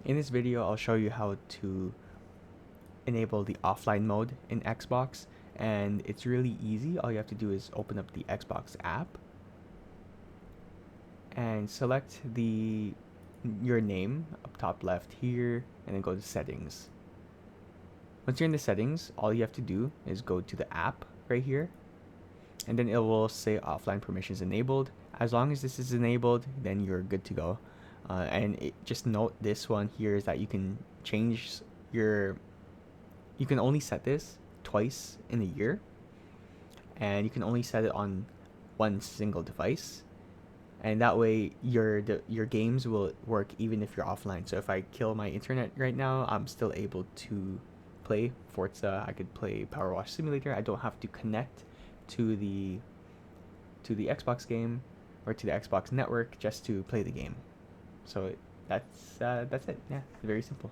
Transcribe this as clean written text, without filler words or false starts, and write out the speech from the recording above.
In this video, I'll show you how to enable the offline mode in Xbox, and it's really easy. All you have to do is open up the Xbox app and select your name up top left here, and then go to settings. Once you're in the settings, all you have to do is go to the app right here, and then it will say offline permissions enabled. As long as this is enabled, then you're good to go. Just note this one here is that you can change you can only set this twice in a year, and you can only set it on one single device, and that way your games will work even if you're offline. So if I kill my internet right now, I'm still able to play Forza. I could play Power Wash Simulator. I don't have to connect to the Xbox game or to the Xbox network just to play the game. So that's it. Yeah, very simple.